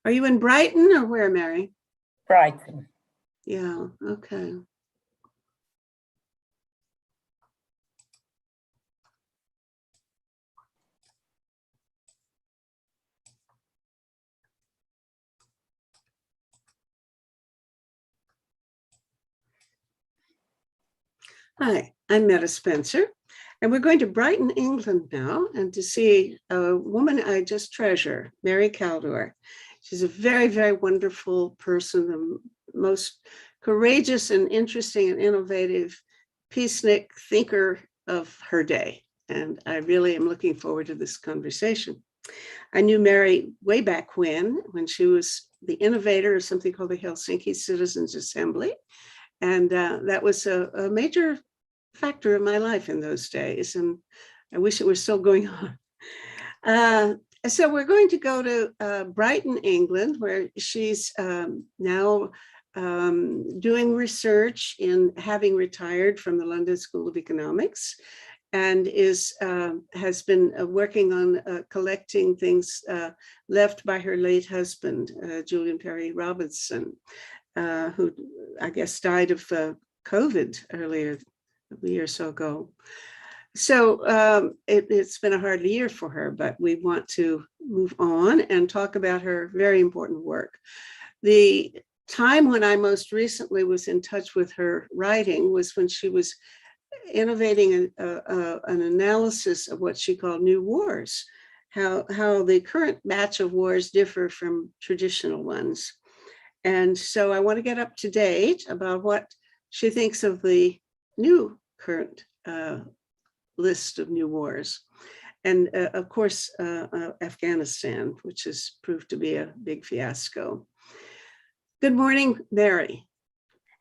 Are you in Brighton or where, Mary? Brighton. Yeah, okay. Hi, I'm Meta Spencer, and we're going to Brighton, England now, and to see a woman I just treasure, Mary Kaldor. She's a very, very wonderful person, the most courageous and interesting and innovative peacenik thinker of her day. And I really am looking forward to this conversation. I knew Mary way back when she was the innovator of something called the Helsinki Citizens Assembly. And that was a major factor in my life in those days. And I wish it was still going on. So we're going to go to Brighton, England, where she's now doing research in having retired from the London School of Economics, and has been working on collecting things left by her late husband, Julian Perry Robinson, who I guess died of COVID earlier a year or so ago. So it's been a hard year for her, but we want to move on and talk about her very important work. The time when I most recently was in touch with her writing was when she was innovating an analysis of what she called new wars, how the current batch of wars differ from traditional ones. And so I want to get up to date about what she thinks of the new current list of new wars. And of course, Afghanistan, which has proved to be a big fiasco. Good morning, Mary.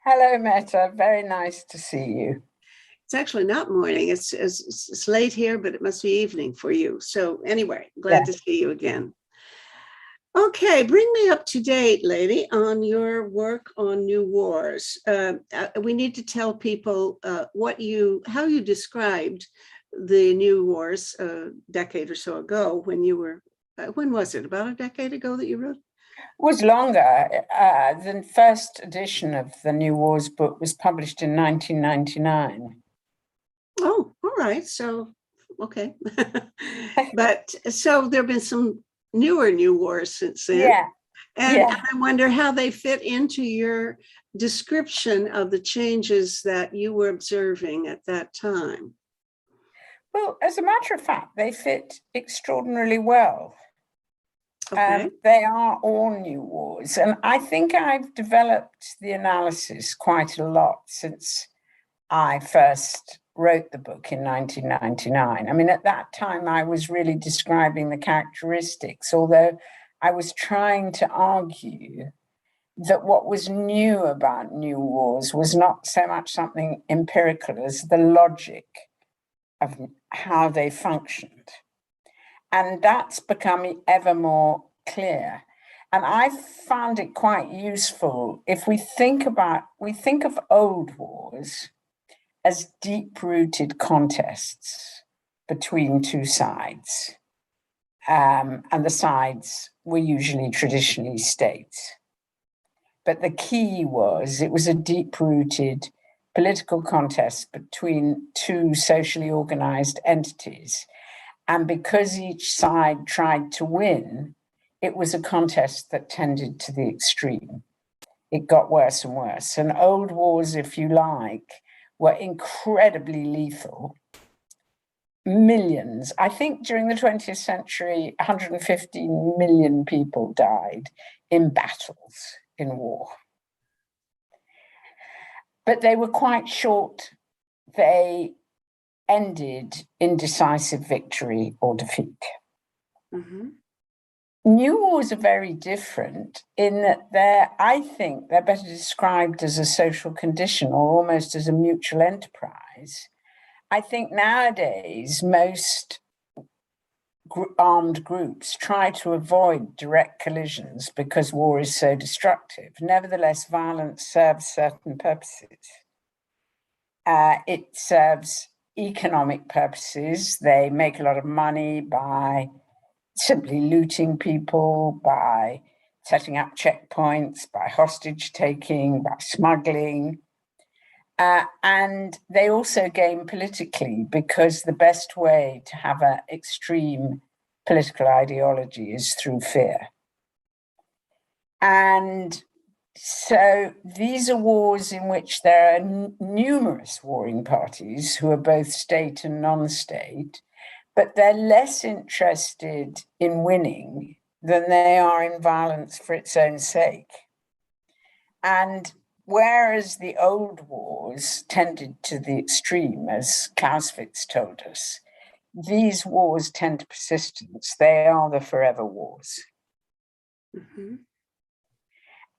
Hello, Meta. Very nice to see you. It's actually not morning. It's late here, but it must be evening for you. So anyway, glad to see you again. Okay, bring me up to date, lady, on your work on new wars. We need to tell people how you described the new wars a decade or so ago when you were, when was it? About a decade ago that you wrote? It was longer. The first edition of the New Wars book was published in 1999. Oh, all right. So, okay. But so there have been some newer new wars since then. Yeah. And I wonder how they fit into your description of the changes that you were observing at that time. Well, as a matter of fact, they fit extraordinarily well. Okay. They are all new wars. And I think I've developed the analysis quite a lot since I first wrote the book in 1999. I mean, at that time, I was really describing the characteristics, although I was trying to argue that what was new about new wars was not so much something empirical as the logic of how they functioned. And that's becoming ever more clear. And I found it quite useful if we think of old wars as deep-rooted contests between two sides. And the sides were usually traditionally states. But the key was it was a deep-rooted political contest between two socially organized entities. And because each side tried to win, it was a contest that tended to the extreme. It got worse and worse. And old wars, if you like, were incredibly lethal. Millions. I think during the 20th century, 115 million people died in battles in war. But they were quite short. They ended in decisive victory or defeat. Mm-hmm. New wars are very different in that I think they're better described as a social condition or almost as a mutual enterprise. I think nowadays most armed groups try to avoid direct collisions because war is so destructive. Nevertheless, violence serves certain purposes. It serves economic purposes. They make a lot of money by simply looting people, by setting up checkpoints, by hostage taking, by smuggling. And they also gain politically because the best way to have an extreme political ideology is through fear. And so these are wars in which there are numerous warring parties who are both state and non-state, but they're less interested in winning than they are in violence for its own sake. And whereas the old wars tended to the extreme, as Clausewitz told us, these wars tend to persistence. They are the forever wars. Mm-hmm.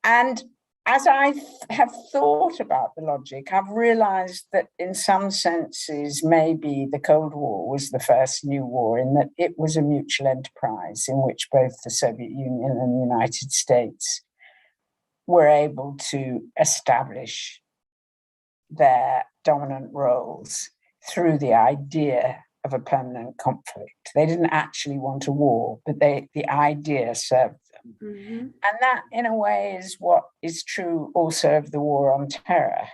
And as I have thought about the logic, I've realized that in some senses, maybe the Cold War was the first new war in that it was a mutual enterprise in which both the Soviet Union and the United States were able to establish their dominant roles through the idea of a permanent conflict. They didn't actually want a war, but the idea served them. Mm-hmm. And that, in a way, is what is true also of the war on terror,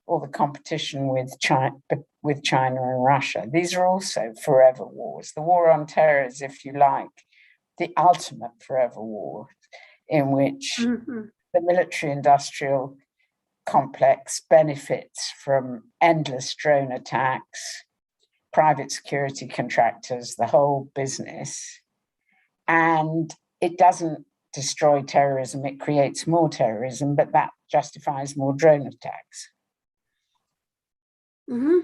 or the competition with China and Russia. These are also forever wars. The war on terror is, if you like, the ultimate forever war, in which Mm-hmm. the military-industrial complex benefits from endless drone attacks, private security contractors, the whole business. And it doesn't destroy terrorism, it creates more terrorism, but that justifies more drone attacks. Mm-hmm.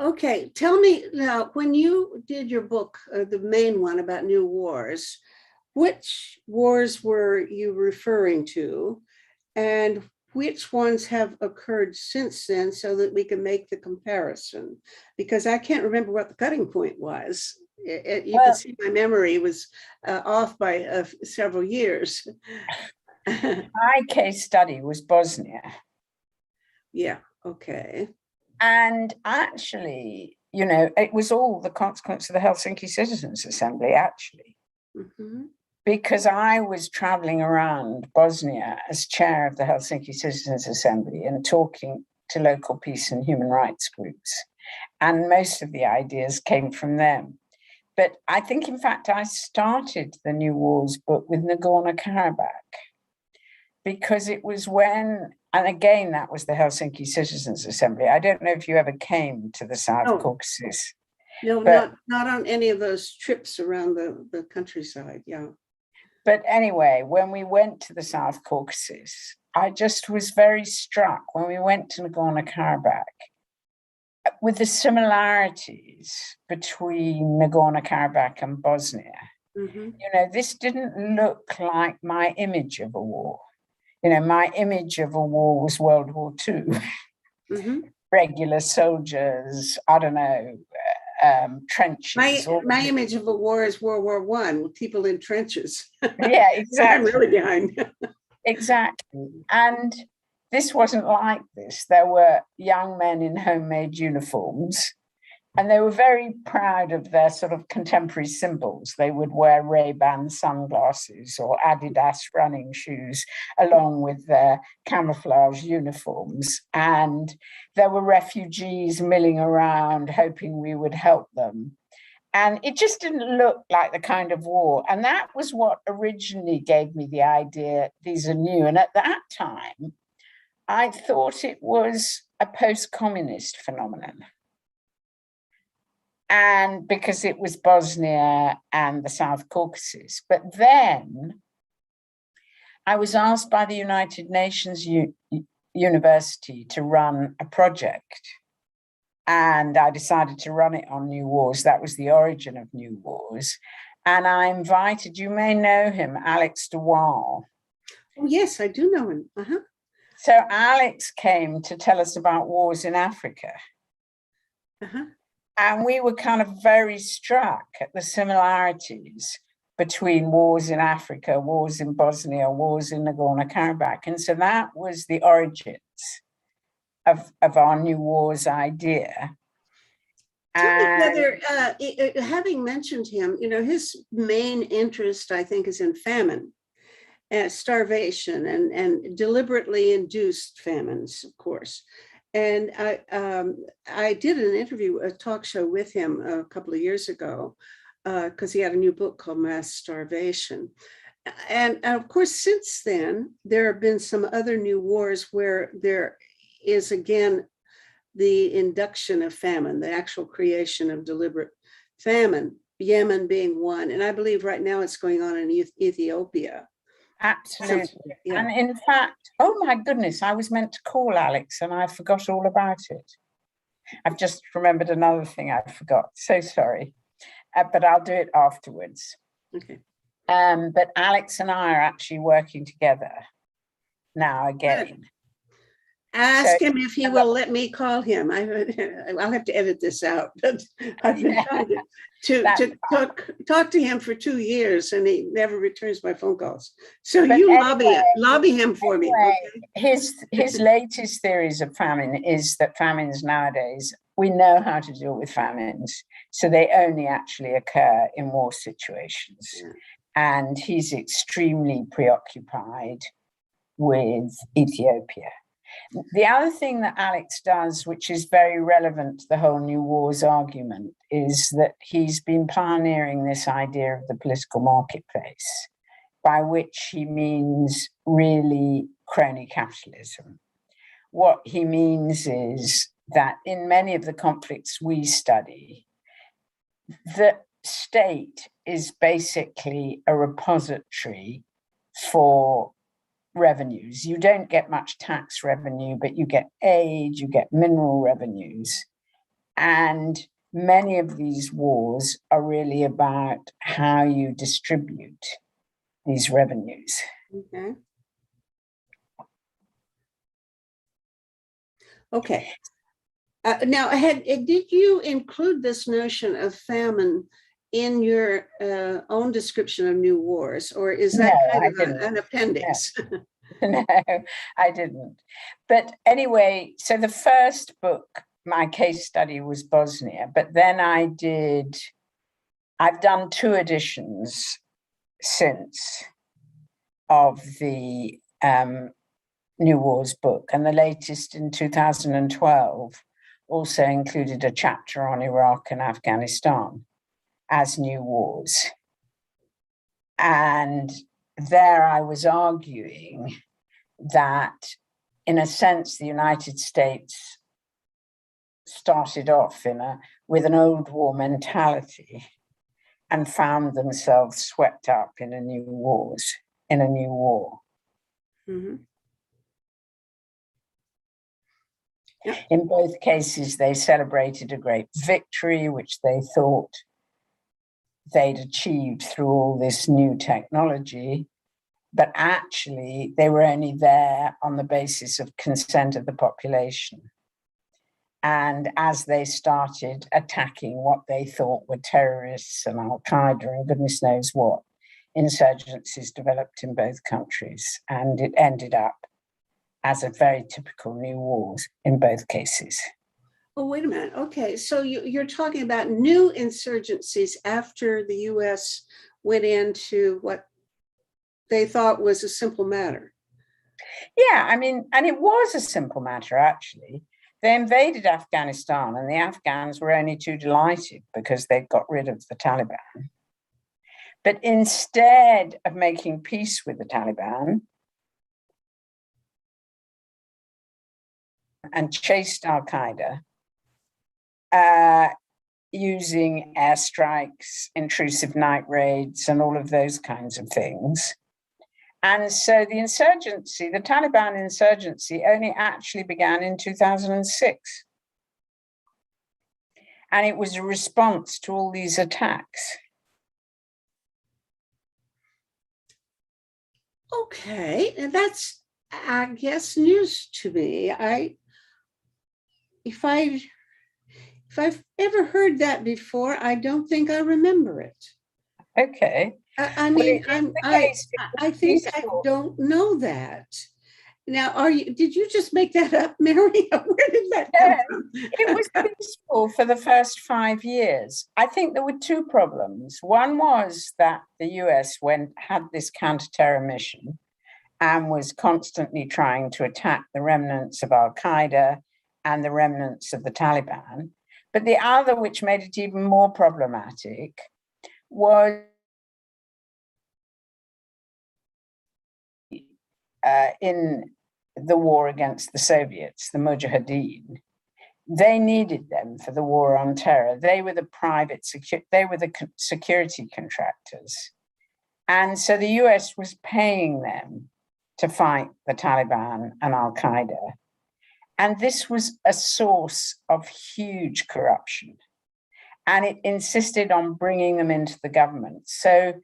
Okay, tell me now, when you did your book, the main one about new wars, which wars were you referring to, and which ones have occurred since then so that we can make the comparison? Because I can't remember what the cutting point was. You can see my memory was off by several years. My case study was Bosnia. Yeah, okay. And actually, you know, it was all the consequence of the Helsinki Citizens Assembly, actually. Mm-hmm. Because I was traveling around Bosnia as chair of the Helsinki Citizens Assembly and talking to local peace and human rights groups. And most of the ideas came from them. But I think, in fact, I started the New Wars book with Nagorno-Karabakh because it was when, and again, that was the Helsinki Citizens Assembly. I don't know if you ever came to the South Caucasus. No, not on any of those trips around the countryside, yeah. But anyway, when we went to the South Caucasus, I just was very struck when we went to Nagorno-Karabakh with the similarities between Nagorno-Karabakh and Bosnia. Mm-hmm. You know, this didn't look like my image of a war. You know, my image of a war was World War II. Mm-hmm. Regular soldiers, I don't know, trenches. My image of a war is World War I with people in trenches. Yeah, exactly. I'm really behind. Exactly. And this wasn't like this. There were young men in homemade uniforms, and they were very proud of their sort of contemporary symbols. They would wear Ray-Ban sunglasses or Adidas running shoes along with their camouflage uniforms. And there were refugees milling around, hoping we would help them. And it just didn't look like the kind of war. And that was what originally gave me the idea, these are new. And at that time, I thought it was a post-communist phenomenon. And because it was Bosnia and the South Caucasus. But then I was asked by the United Nations University to run a project. And I decided to run it on New Wars. That was the origin of New Wars. And I invited, you may know him, Alex de Waal. Oh, yes, I do know him. Uh-huh. So Alex came to tell us about wars in Africa. Uh-huh. And we were kind of very struck at the similarities between wars in Africa, wars in Bosnia, wars in Nagorno-Karabakh. And so that was the origins of our New Wars idea. Tell me whether, having mentioned him, you know, his main interest, I think, is in famine. starvation and deliberately induced famines, of course. And I did an interview, a talk show with him a couple of years ago, because he had a new book called Mass Starvation. And of course, since then, there have been some other new wars where there is again the induction of famine, the actual creation of deliberate famine, Yemen being one. And I believe right now it's going on in Ethiopia. Absolutely. Yeah. And in fact, oh my goodness, I was meant to call Alex and I forgot all about it. I've just remembered another thing I forgot. So sorry. But I'll do it afterwards. Okay. But Alex and I are actually working together now again. Good. Ask him if he will let me call him. I'll have to edit this out. But I've been trying to talk to him for 2 years, and he never returns my phone calls. So but you lobby him for me. Okay? His latest theories of famine is that famines nowadays, we know how to deal with famines, so they only actually occur in war situations. Yeah. And he's extremely preoccupied with Ethiopia. The other thing that Alex does, which is very relevant to the whole New Wars argument, is that he's been pioneering this idea of the political marketplace, by which he means really crony capitalism. What he means is that in many of the conflicts we study, the state is basically a repository for revenues. You don't get much tax revenue, but you get aid, you get mineral revenues. And many of these wars are really about how you distribute these revenues. Okay. Okay. Now, did you include this notion of famine in your own description of New Wars, or is that kind of an appendix? No, I didn't. But anyway, so the first book, my case study was Bosnia, but then I've done 2 editions since of the New Wars book, and the latest in 2012 also included a chapter on Iraq and Afghanistan as New Wars. And there I was arguing that, in a sense, the United States started off with an old war mentality and found themselves swept up in a new war. Mm-hmm. Yeah. In both cases, they celebrated a great victory, which they thought they'd achieved through all this new technology, but actually they were only there on the basis of consent of the population. And as they started attacking what they thought were terrorists and Al-Qaeda and goodness knows what, insurgencies developed in both countries, and it ended up as a very typical New Wars in both cases. Oh, wait a minute. Okay, so you're talking about new insurgencies after the U.S. went into what they thought was a simple matter. Yeah, I mean, and it was a simple matter, actually. They invaded Afghanistan, and the Afghans were only too delighted because they'd got rid of the Taliban. But instead of making peace with the Taliban and chased Al-Qaeda, using airstrikes, intrusive night raids, and all of those kinds of things. And so the insurgency, the Taliban insurgency, only actually began in 2006. And it was a response to all these attacks. Okay, and that's, I guess, news to me. If I've ever heard that before, I don't think I remember it. Okay. I mean, I think I don't know that. Now, did you just make that up, Mary? Where did that come from? It was peaceful for the first 5 years. I think there were 2 problems. One was that the US had this counter-terror mission, and was constantly trying to attack the remnants of Al-Qaeda and the remnants of the Taliban. But the other, which made it even more problematic, was in the war against the Soviets, the Mujahideen. They needed them for the war on terror. They were the security contractors. And so the US was paying them to fight the Taliban and Al-Qaeda. And this was a source of huge corruption. And it insisted on bringing them into the government. So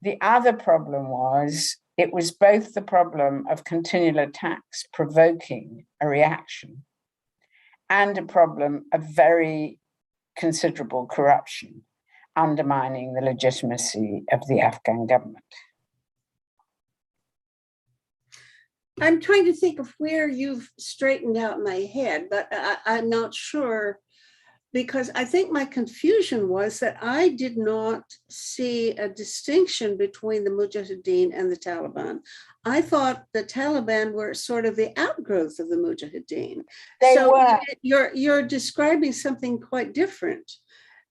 the other problem was, it was both the problem of continual attacks provoking a reaction and a problem of very considerable corruption undermining the legitimacy of the Afghan government. I'm trying to think of where you've straightened out my head, but I'm not sure, because I think my confusion was that I did not see a distinction between the Mujahideen and the Taliban. I thought the Taliban were sort of the outgrowth of the Mujahideen. They so were. You're describing something quite different.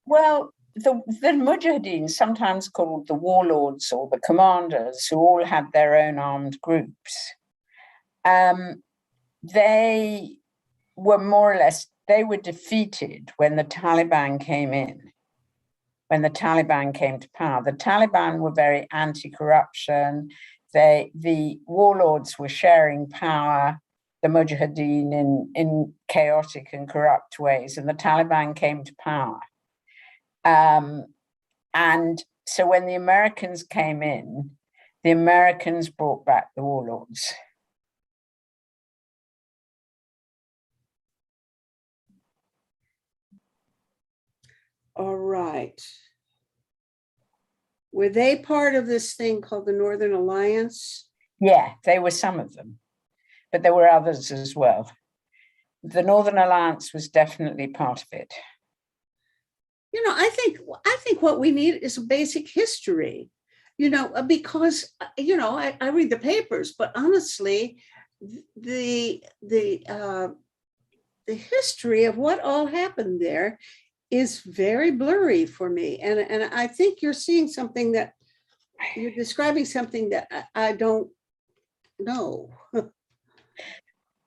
Well, the Mujahideen, sometimes called the warlords or the commanders, who all had their own armed groups, they were more or less, they were defeated when the Taliban came in, when the Taliban came to power. The Taliban were very anti-corruption. The warlords were sharing power, the Mujahideen in chaotic and corrupt ways, and the Taliban came to power. And so when the Americans came in, the Americans brought back the warlords. All right. Were they part of this thing called the Northern Alliance? Yeah, they were some of them, but there were others as well. The Northern Alliance was definitely part of it. You know, I think what we need is a basic history, you know, because, you know, I read the papers, but honestly, the history of what all happened there is very blurry for me. And I think you're seeing something that, you're describing something that I don't know.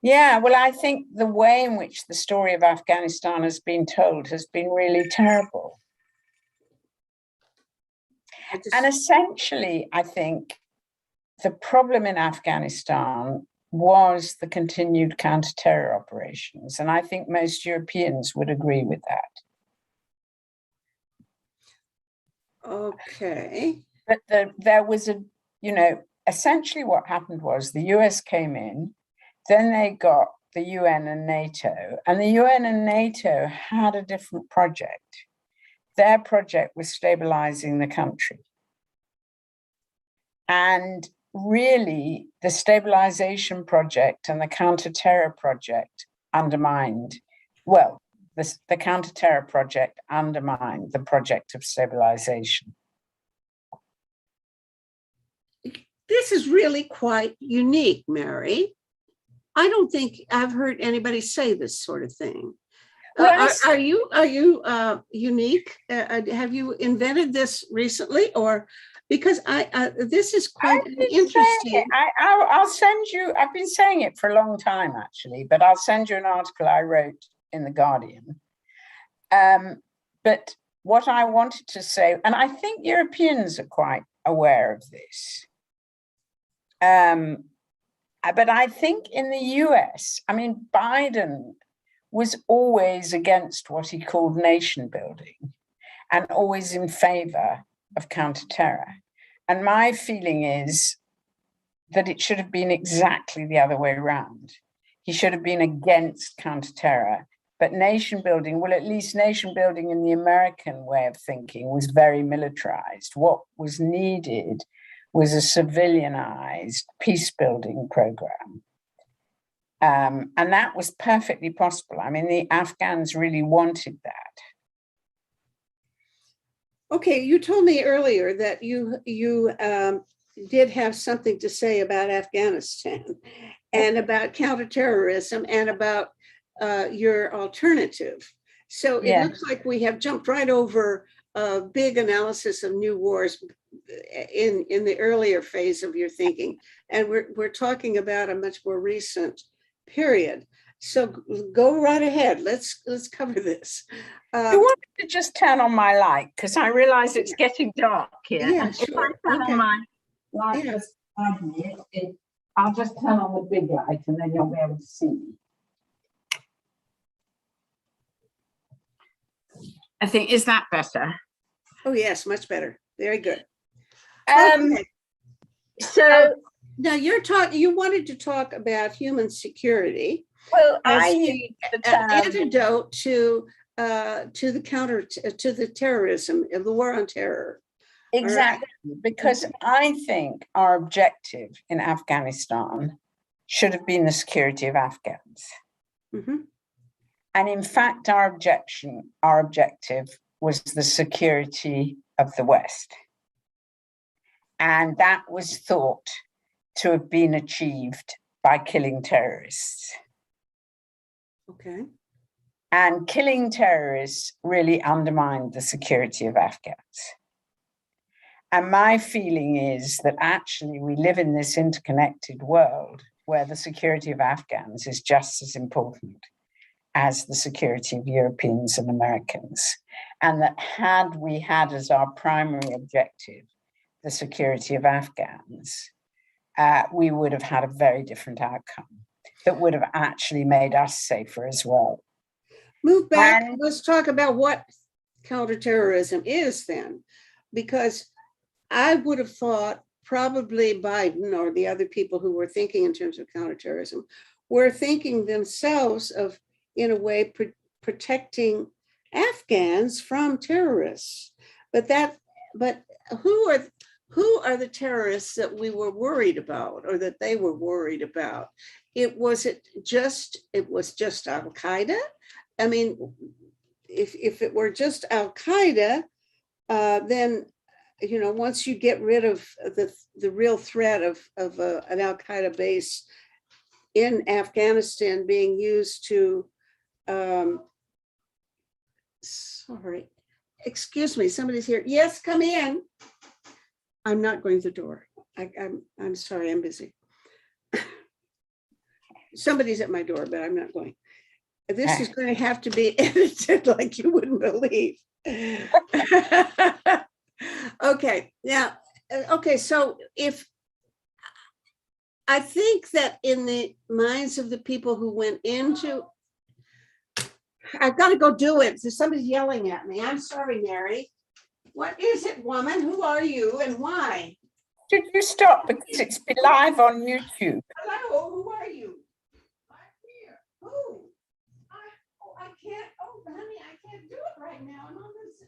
Yeah, well, I think the way in which the story of Afghanistan has been told has been really terrible. And essentially, I think the problem in Afghanistan was the continued counter-terror operations. And I think most Europeans would agree with that. Okay. But there was a, you know, essentially what happened was the US came in, then they got the UN and NATO, and the UN and NATO had a different project. Their project was stabilizing the country. And really, the stabilization project and the counter-terror project undermined, well, the counter-terror project undermined the project of stabilization. This is really quite unique, Mary. I don't think I've heard anybody say this sort of thing. Well, are you unique? Have you invented this recently, or because this is quite interesting. I'll send you. I've been saying it for a long time, actually, but I'll send you an article I wrote in The Guardian. But what I wanted to say, and I think Europeans are quite aware of this. But I think in the US, I mean, Biden was always against what he called nation building and always in favor of counter-terror. And my feeling is that it should have been exactly the other way around. He should have been against counter-terror, but nation building, well, at least nation building in the American way of thinking was very militarized. What was needed was a civilianized peace building program. And that was perfectly possible. I mean, the Afghans really wanted that. Okay, you told me earlier that you did have something to say about Afghanistan and about counterterrorism and about your alternative. So it looks like we have jumped right over a big analysis of new wars in the earlier phase of your thinking. And we're talking about a much more recent period. So go right ahead. Let's cover this. You want to just turn on my light because I realize it's getting dark here. Yeah, and sure. If I turn on my light beside me, I'll just turn on the big light and then you'll be able to see me. I think, is that better? Oh yes, much better. Very good. Okay. So now you wanted to talk about human security. Well, as I use the term antidote to the terrorism of the war on terror. Exactly, because I think our objective in Afghanistan should have been the security of Afghans. Mm-hmm. And in fact, our objective was the security of the West. And that was thought to have been achieved by killing terrorists. Okay. And killing terrorists really undermined the security of Afghans. And my feeling is that actually we live in this interconnected world where the security of Afghans is just as important as the security of Europeans and Americans. And that had we had as our primary objective the security of Afghans, we would have had a very different outcome that would have actually made us safer as well. Move back. Let's talk about what counterterrorism is then, because I would have thought probably Biden or the other people who were thinking in terms of counterterrorism were thinking themselves of, in a way, protecting Afghans from terrorists. But who are the terrorists that we were worried about, or that they were worried about? Was just Al Qaeda? I mean, if it were just Al Qaeda, then once you get rid of the real threat of an Al Qaeda base in Afghanistan being used to, sorry, excuse me, somebody's here. Yes, come in. I'm not going to the door. I'm sorry, I'm busy. Somebody's at my door, but I'm not going. This is going to have to be edited like you wouldn't believe. Okay, now, so if I think that in the minds of the people who went into, I've got to go do it. So somebody's yelling at me. I'm sorry, Mary. What is it, woman? Who are you and why? Should you stop because it's live on YouTube? Hello, who are you? I'm here. Who? I can't. Oh, honey, I can't do it right now. I'm on this.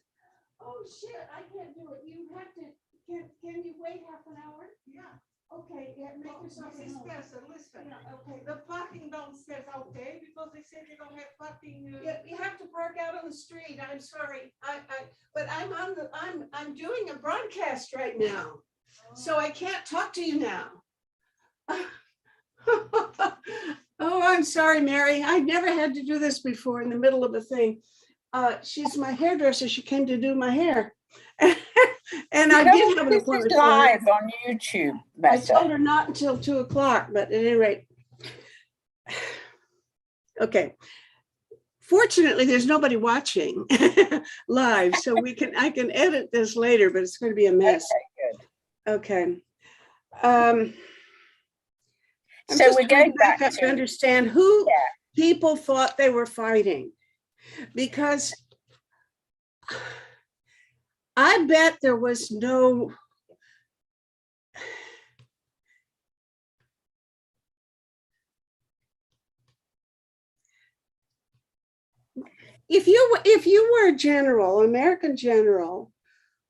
Oh shit, I can't do it. You have to. Can you wait half an hour? Yeah. Okay. Yeah. Make yourself at home. Listen. Yeah, okay. The parking downstairs, okay? Because they said they don't have parking. Yeah, you have to park out on the street. I'm sorry. But I'm doing a broadcast right now, so I can't talk to you now. Oh, I'm sorry, Mary. I never had to do this before in the middle of a thing. She's my hairdresser. She came to do my hair. And I did have an appointment live on YouTube. I told her not until 2:00, but at any rate. Okay. Fortunately, there's nobody watching live, so I can edit this later, but it's going to be a mess. Okay, good. So we're going back to understand who people thought they were fighting, because I bet there was no if you were a general, an American general,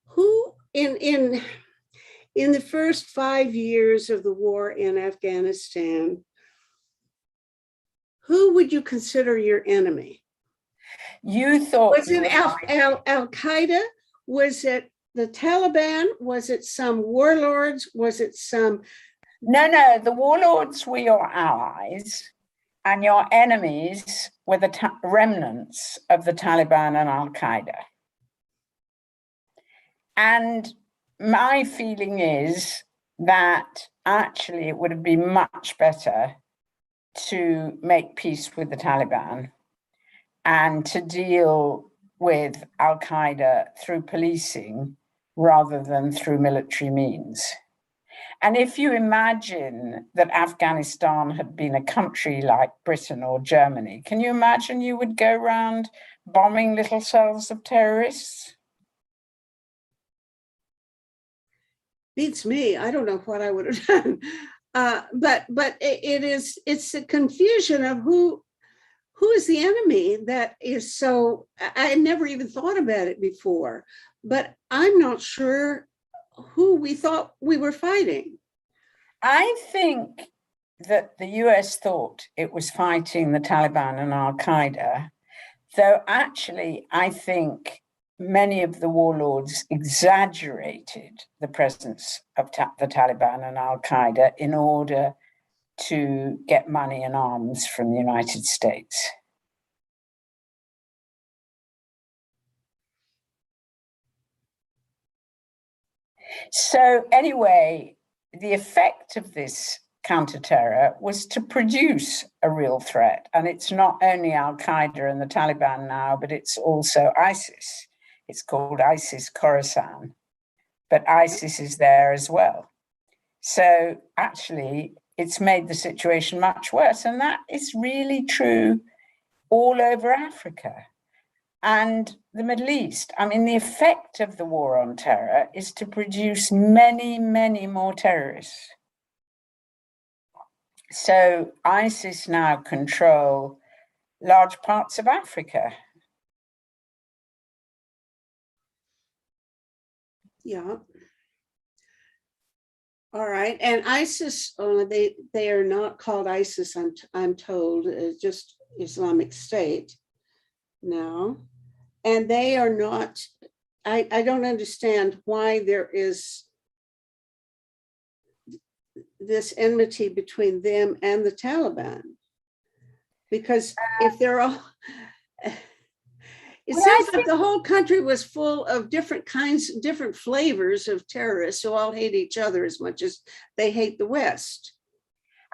who in the first 5 years of the war in Afghanistan, who would you consider your enemy? You thought was it Al Qaeda? Was it the Taliban? Was it some warlords? Was it some? No, the warlords were your allies, and your enemies were the remnants of the Taliban and Al-Qaeda. And my feeling is that actually it would have been much better to make peace with the Taliban and to deal with Al-Qaeda through policing rather than through military means. And if you imagine that Afghanistan had been a country like Britain or Germany, can you imagine you would go around bombing little cells of terrorists? Beats me. I don't know what I would have done. But it's a confusion of who is the enemy that is so. I had never even thought about it before, but I'm not sure who we thought we were fighting. I think that the US thought it was fighting the Taliban and Al-Qaeda, though actually I think many of the warlords exaggerated the presence of the Taliban and Al-Qaeda in order to get money and arms from the United States. So anyway, the effect of this counter-terror was to produce a real threat. And it's not only Al-Qaeda and the Taliban now, but it's also ISIS. It's called ISIS Khorasan, but ISIS is there as well. So actually, it's made the situation much worse. And that is really true all over Africa and the Middle East. I mean, the effect of the war on terror is to produce many, many more terrorists. So ISIS now control large parts of Africa. Yeah. All right. And ISIS, they are not called ISIS, I'm told, just Islamic State now. And they are not, I don't understand why there is this enmity between them and the Taliban. Because if they're all, it sounds like the whole country was full of different kinds, different flavors of terrorists who all hate each other as much as they hate the West.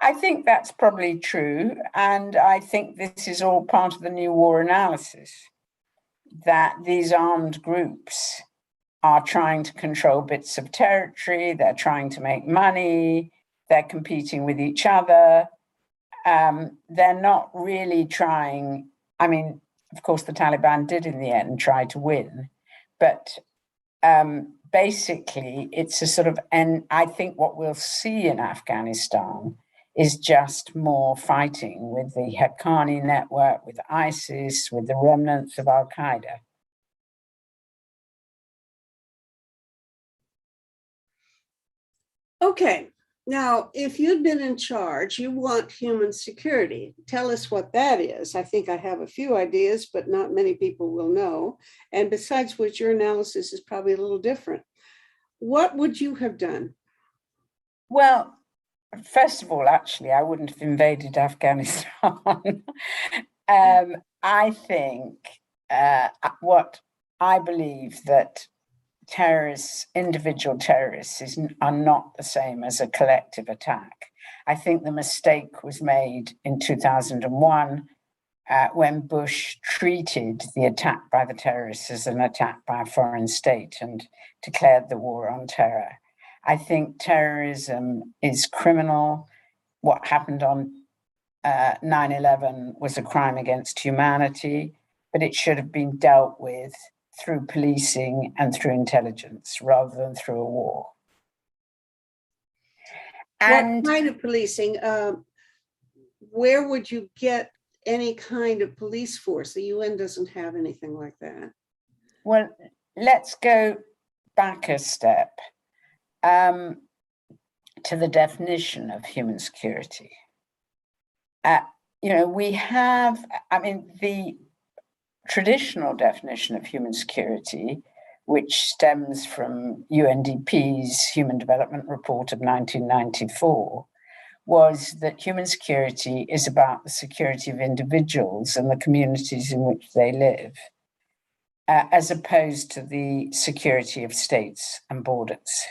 I think that's probably true. And I think this is all part of the new war analysis, that these armed groups are trying to control bits of territory, they're trying to make money, they're competing with each other. They're not really trying, I mean, of course, the Taliban did in the end try to win, but basically it's a sort of, and I think what we'll see in Afghanistan is just more fighting with the Haqqani network, with ISIS, with the remnants of Al-Qaeda. Okay, now, if you'd been in charge, you want human security. Tell us what that is. I think I have a few ideas, but not many people will know. And besides which, your analysis is probably a little different. What would you have done? Well, first of all, actually, I wouldn't have invaded Afghanistan. I think what I believe that terrorists, individual terrorists, are not the same as a collective attack. I think the mistake was made in 2001 when Bush treated the attack by the terrorists as an attack by a foreign state and declared the war on terror. I think terrorism is criminal. What happened on 9/11 was a crime against humanity, but it should have been dealt with through policing and through intelligence rather than through a war. And what kind of policing? Where would you get any kind of police force? The UN doesn't have anything like that. Well, let's go back a step to the definition of human security. We have, the traditional definition of human security which stems from UNDP's Human Development Report of 1994, was that human security is about the security of individuals and the communities in which they live, as opposed to the security of states and borders.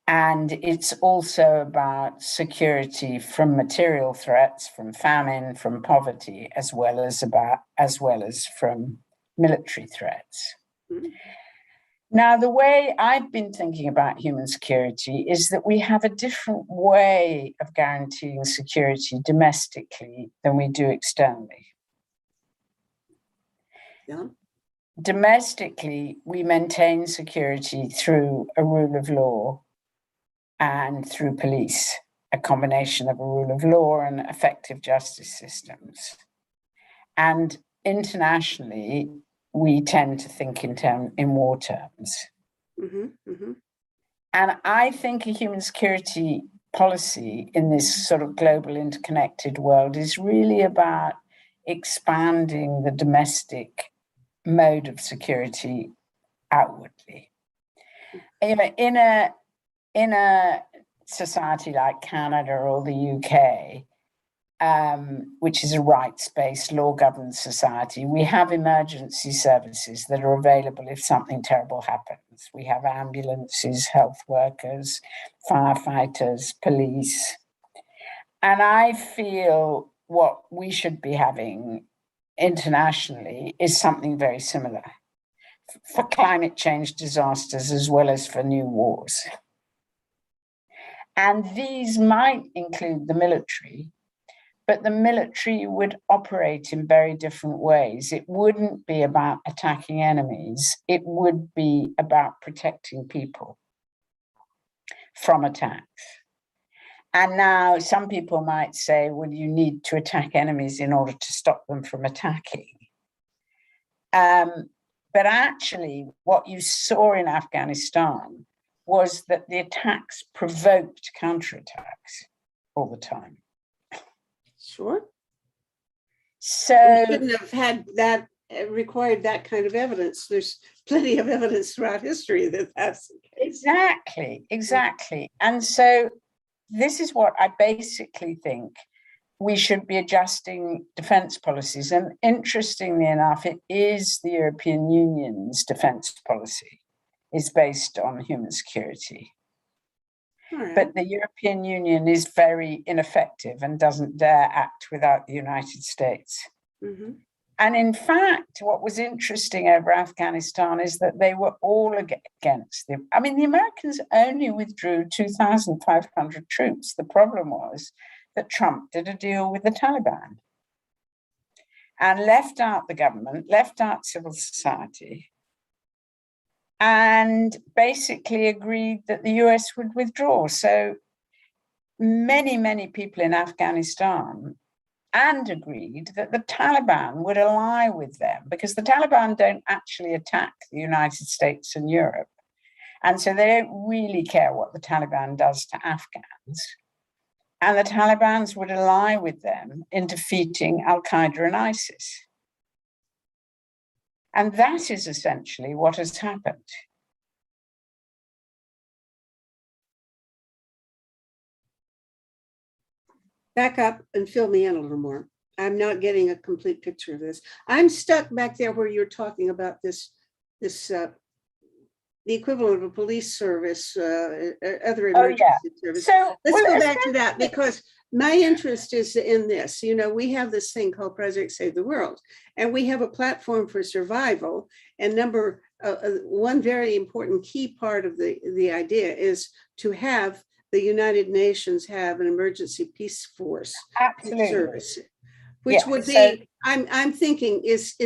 And it's also about security from material threats, from famine, from poverty, as well as from military threats. Mm-hmm. Now, the way I've been thinking about human security is that we have a different way of guaranteeing security domestically than we do externally. Yeah. Domestically, we maintain security through a rule of law and through police, a combination of a rule of law and effective justice systems. And internationally, we tend to think in war terms. Mm-hmm. Mm-hmm. And I think a human security policy in this sort of global interconnected world is really about expanding the domestic mode of security outwardly. You know, in a society like Canada or the UK, which is a rights-based, law-governed society, we have emergency services that are available if something terrible happens. We have ambulances, health workers, firefighters, police. And I feel what we should be having internationally is something very similar for climate change disasters as well as for new wars. And these might include the military, but the military would operate in very different ways. It wouldn't be about attacking enemies. It would be about protecting people from attacks. And now some people might say, well, you need to attack enemies in order to stop them from attacking. But actually, what you saw in Afghanistan was that the attacks provoked counterattacks all the time. Sure. So we shouldn't have had that, required that kind of evidence. There's plenty of evidence throughout history that that's the case. Exactly. And so this is what I basically think we should be adjusting defense policies. And interestingly enough, it is the European Union's defense policy is based on human security. Right. But the European Union is very ineffective and doesn't dare act without the United States. Mm-hmm. And in fact, what was interesting over Afghanistan is that they were all against them. I mean, the Americans only withdrew 2,500 troops. The problem was that Trump did a deal with the Taliban and left out the government, left out civil society, and basically agreed that the US would withdraw. So many people in Afghanistan and agreed that the Taliban would ally with them because the Taliban don't actually attack the United States and Europe. And so they don't really care what the Taliban does to Afghans. And the Taliban would ally with them in defeating Al-Qaeda and ISIS. And that is essentially what has happened. Back up and fill me in a little more. I'm not getting a complete picture of this. I'm stuck back there where you're talking about this the equivalent of a police service, other emergency service. So let's go back to that because my interest is in this. You know, we have this thing called Project Save the World, and we have a platform for survival. And one very important key part of the idea is to have the United Nations have an emergency peace force service, which would be. I'm thinking is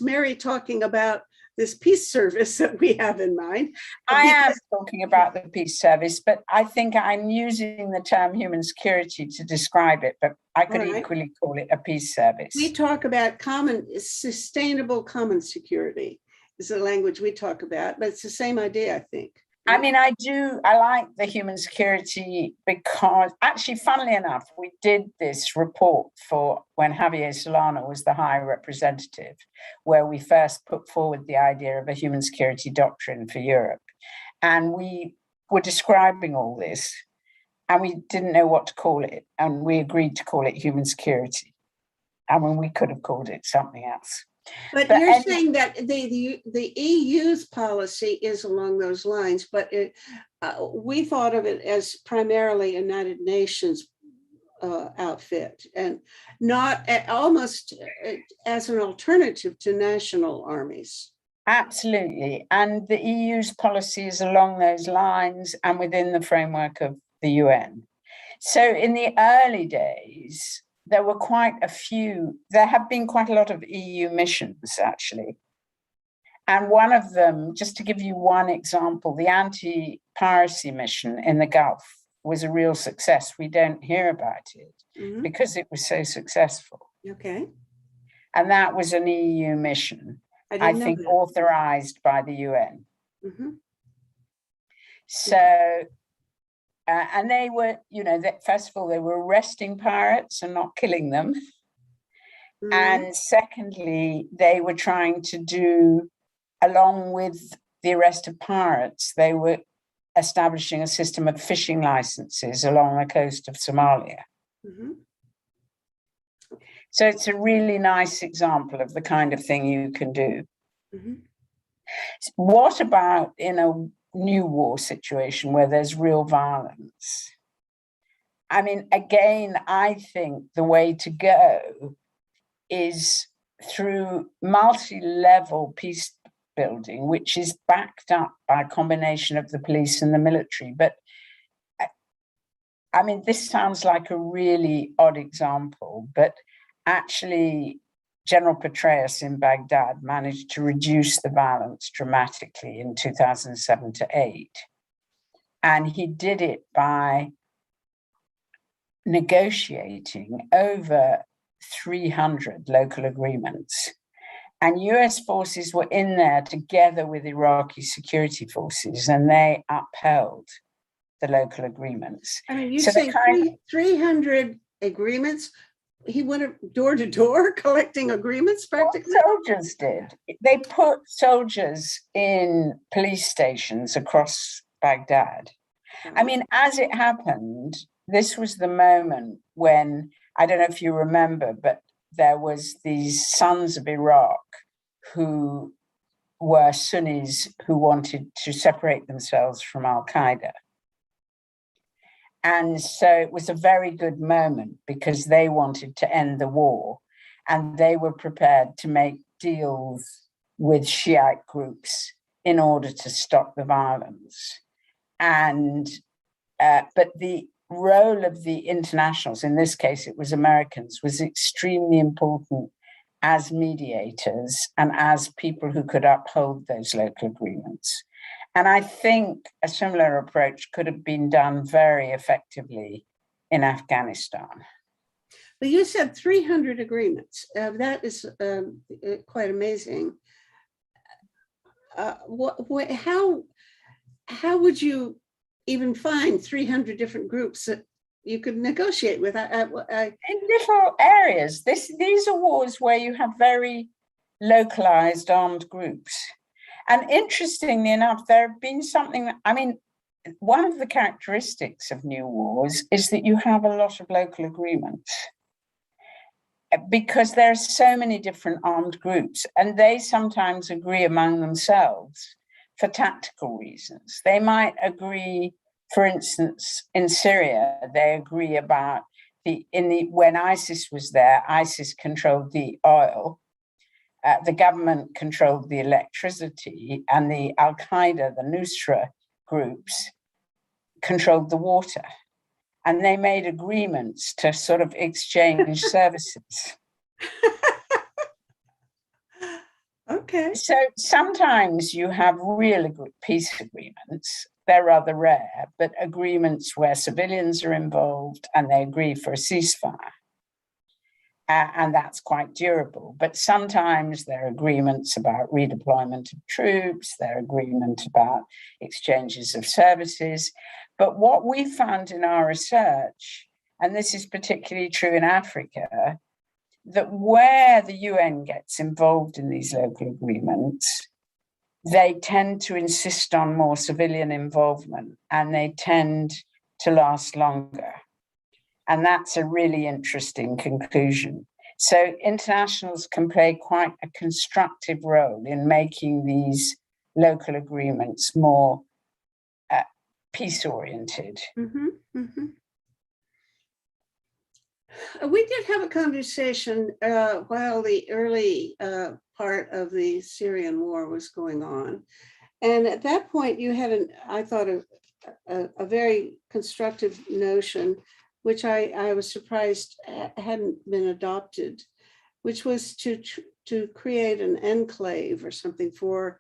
Mary talking about this peace service that we have in mind? I am talking about the peace service, but I think I'm using the term human security to describe it, but I could equally call it a peace service. We talk about sustainable common security is the language we talk about, but it's the same idea, I think. I mean, I like the human security because actually, funnily enough, we did this report for when Javier Solana was the High Representative, where we first put forward the idea of a human security doctrine for Europe. And we were describing all this and we didn't know what to call it. And we agreed to call it human security. I mean, we could have called it something else. But you're saying that the EU's policy is along those lines, but we thought of it as primarily a United Nations outfit and not almost as an alternative to national armies. Absolutely. And the EU's policy is along those lines and within the framework of the UN. So in the early days, there have been quite a lot of EU missions, actually. And one of them, just to give you one example, the anti-piracy mission in the Gulf was a real success. We don't hear about it because it was so successful. Okay. And that was an EU mission, I think, authorized by the UN. Mm-hmm. So, and they were, first of all, they were arresting pirates and not killing them. Mm-hmm. And secondly, they were trying to do, along with the arrest of pirates, they were establishing a system of fishing licenses along the coast of Somalia. Mm-hmm. So it's a really nice example of the kind of thing you can do. Mm-hmm. What about in a new war situation where there's real violence? I mean, again, I think the way to go is through multi-level peace building, which is backed up by a combination of the police and the military. But I mean, this sounds like a really odd example, but actually General Petraeus in Baghdad managed to reduce the violence dramatically in 2007 to 8. And he did it by negotiating over 300 local agreements. And US forces were in there together with Iraqi security forces, and they upheld the local agreements. I mean, you say 300 agreements? He went door to door collecting agreements practically? What soldiers did. They put soldiers in police stations across Baghdad. Mm-hmm. I mean, as it happened, this was the moment when, I don't know if you remember, but there was these sons of Iraq who were Sunnis who wanted to separate themselves from Al-Qaeda. And so it was a very good moment because they wanted to end the war and they were prepared to make deals with Shiite groups in order to stop the violence. And but the role of the internationals, in this case it was Americans, was extremely important as mediators and as people who could uphold those local agreements. And I think a similar approach could have been done very effectively in Afghanistan. But you said 300 agreements. That is quite amazing. How would you even find 300 different groups that you could negotiate with? In little areas. These are wars where you have very localized armed groups. And interestingly enough, there have been one of the characteristics of new wars is that you have a lot of local agreements because there are so many different armed groups and they sometimes agree among themselves for tactical reasons. They might agree, for instance, in Syria, they agree about when ISIS was there, ISIS controlled the oil. The government controlled the electricity and the Al-Qaeda, the Nusra groups, controlled the water. And they made agreements to sort of exchange services. Okay. So sometimes you have real peace agreements. They're rather rare, but agreements where civilians are involved and they agree for a ceasefire. and that's quite durable. But sometimes there are agreements about redeployment of troops, there are agreements about exchanges of services. But what we found in our research, and this is particularly true in Africa, that where the UN gets involved in these local agreements, they tend to insist on more civilian involvement and they tend to last longer. And that's a really interesting conclusion. So internationals can play quite a constructive role in making these local agreements more peace-oriented. Mm-hmm, mm-hmm. We did have a conversation while the early part of the Syrian war was going on. And at that point, you had, I thought, a very constructive notion, which I was surprised hadn't been adopted, which was to create an enclave or something for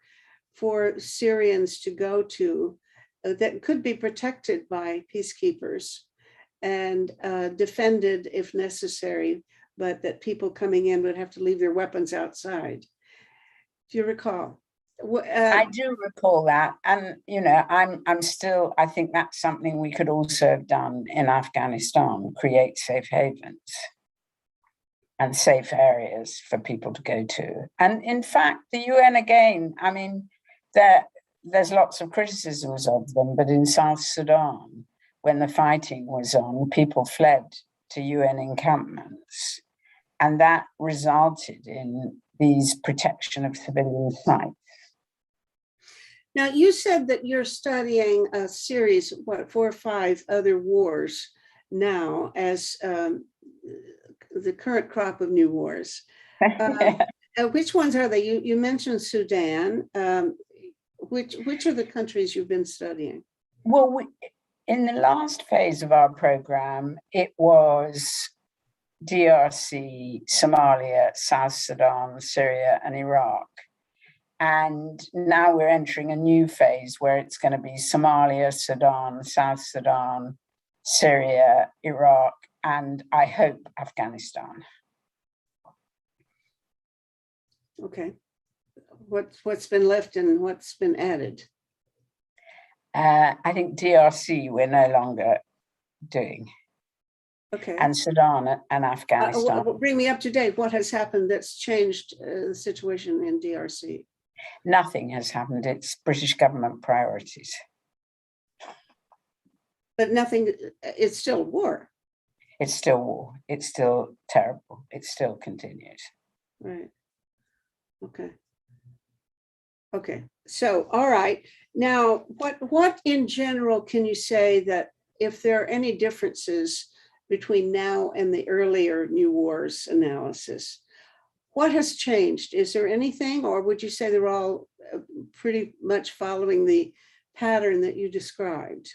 Syrians to go to that could be protected by peacekeepers and defended if necessary, but that people coming in would have to leave their weapons outside. Do you recall? I do recall that, and I think that's something we could also have done in Afghanistan: create safe havens and safe areas for people to go to. And in fact, the UN again, I mean, there's lots of criticisms of them, but in South Sudan, when the fighting was on, people fled to UN encampments, and that resulted in these protection of civilian sites. Now, you said that you're studying a series, 4 or 5 other wars now as the current crop of new wars. Which ones are they? You mentioned Sudan. Which are the countries you've been studying? Well, in the last phase of our program, it was DRC, Somalia, South Sudan, Syria, and Iraq. And now we're entering a new phase where it's going to be Somalia, Sudan, South Sudan, Syria, Iraq, and I hope Afghanistan. Okay. What's been left and what's been added? I think DRC we're no longer doing. Okay. And Sudan and Afghanistan. Bring me up to date. What has happened that's changed the situation in DRC? Nothing has happened. It's British government priorities. But nothing, it's still war. It's still war. It's still terrible. It still continues. Right. Okay. Okay. So, all right. Now, what in general can you say that if there are any differences between now and the earlier New Wars analysis, what has changed? Is there anything, or would you say they're all pretty much following the pattern that you described?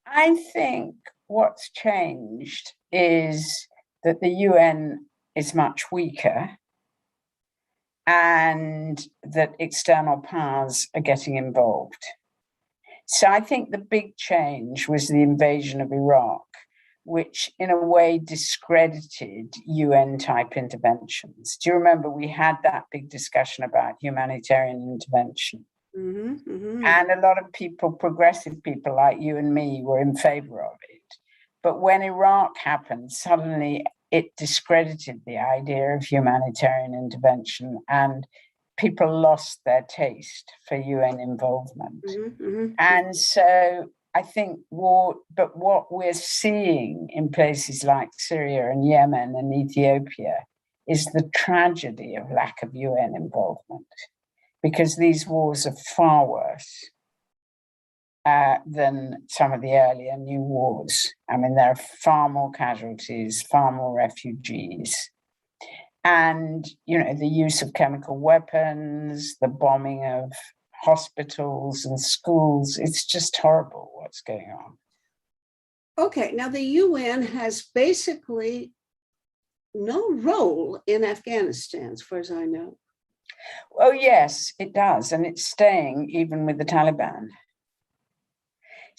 I think what's changed is that the UN is much weaker and that external powers are getting involved. So I think the big change was the invasion of Iraq, which in a way discredited UN-type interventions. Do you remember we had that big discussion about humanitarian intervention? Mm-hmm, mm-hmm. And a lot of people, progressive people like you and me, were in favor of it. But when Iraq happened, suddenly it discredited the idea of humanitarian intervention and people lost their taste for UN involvement. Mm-hmm, mm-hmm. And so I think what we're seeing in places like Syria and Yemen and Ethiopia is the tragedy of lack of UN involvement, because these wars are far worse than some of the earlier new wars. I mean, there are far more casualties, far more refugees. And, the use of chemical weapons, the bombing of hospitals and schools, it's just horrible what's going on. Okay, now the UN has basically no role in Afghanistan, as far as I know. Oh, yes, it does. And it's staying even with the Taliban.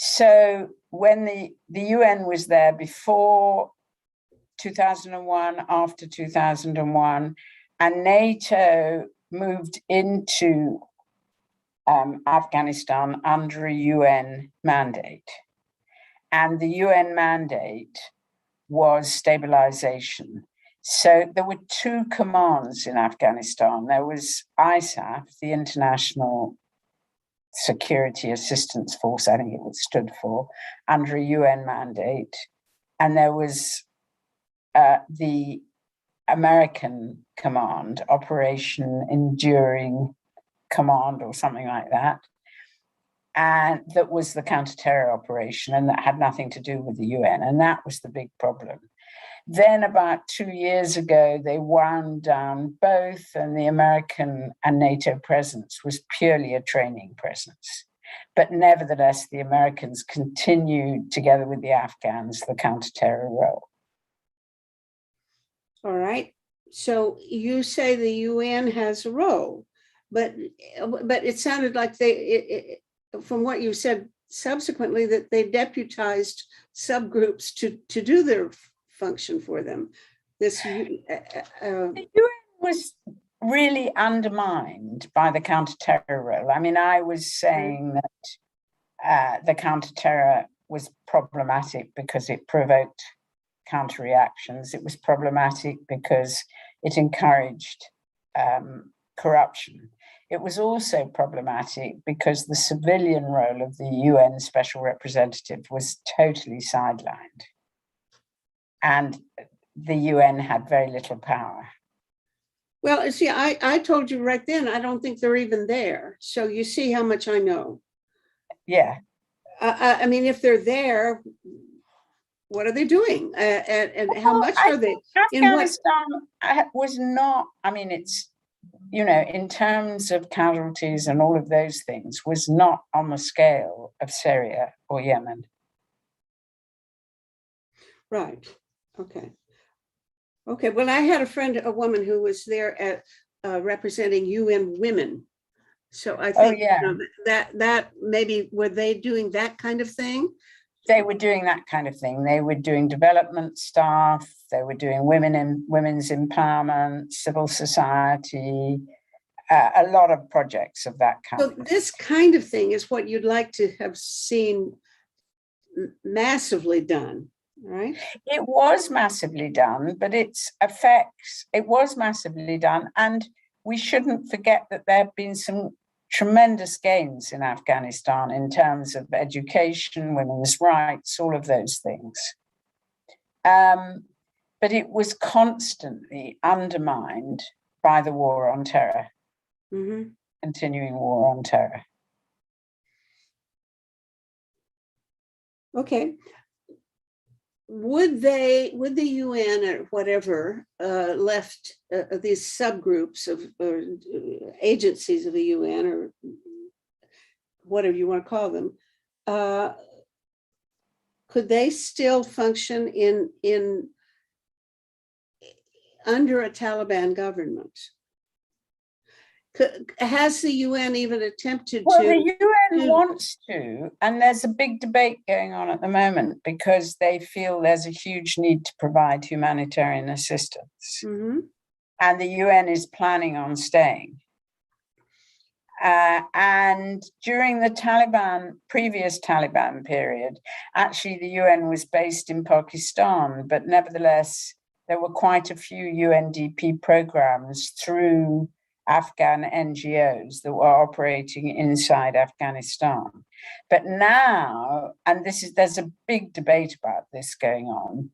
So when the UN was there before 2001, after 2001, and NATO moved into Afghanistan under a UN mandate. And the UN mandate was stabilization. So there were two commands in Afghanistan. There was ISAF, the International Security Assistance Force, I think it was stood for, under a UN mandate. And there was the American command, Operation Enduring Command or something like that. And that was the counter-terror operation, and that had nothing to do with the UN. And that was the big problem. Then about 2 years ago, they wound down both, and the American and NATO presence was purely a training presence. But nevertheless, the Americans continued, together with the Afghans, the counter-terror role. All right. So you say the UN has a role, but it sounded like from what you said subsequently, that they deputized subgroups to do their function for them. The UN was really undermined by the counter-terror role. I mean, I was saying that the counter-terror was problematic because it provoked counter-reactions. It was problematic because it encouraged corruption. It was also problematic because the civilian role of the UN Special Representative was totally sidelined. And the UN had very little power. Well, see, I told you right then, I don't think they're even there. So you see how much I know. Yeah. I mean, if they're there, what are they doing? And how much are they? Afghanistan was not, I mean, it's, you know, in terms of casualties and all of those things, was not on the scale of Syria or Yemen. Right. Okay. Okay. Well, I had a woman who was there at representing UN Women. So I think that maybe were they doing that kind of thing? They were doing that kind of thing. They were doing development stuff. They were doing women's empowerment, civil society, a lot of projects of that kind. So this kind of thing is what you'd like to have seen massively done, right? It was massively done, but its effects, it was massively done. And we shouldn't forget that there have been some tremendous gains in Afghanistan in terms of education, women's rights, all of those things. But it was constantly undermined by the war on terror, continuing war on terror. Okay. Would the UN or whatever left these subgroups of or agencies of the UN or whatever you want to call them, could they still function in under a Taliban government? Has the UN even attempted to? Well, the UN wants to, and there's a big debate going on at the moment because they feel there's a huge need to provide humanitarian assistance. And the UN is planning on staying. And during the previous Taliban period, actually the UN was based in Pakistan, but nevertheless, there were quite a few UNDP programs through Afghan NGOs that were operating inside Afghanistan. But now, and there's a big debate about this going on,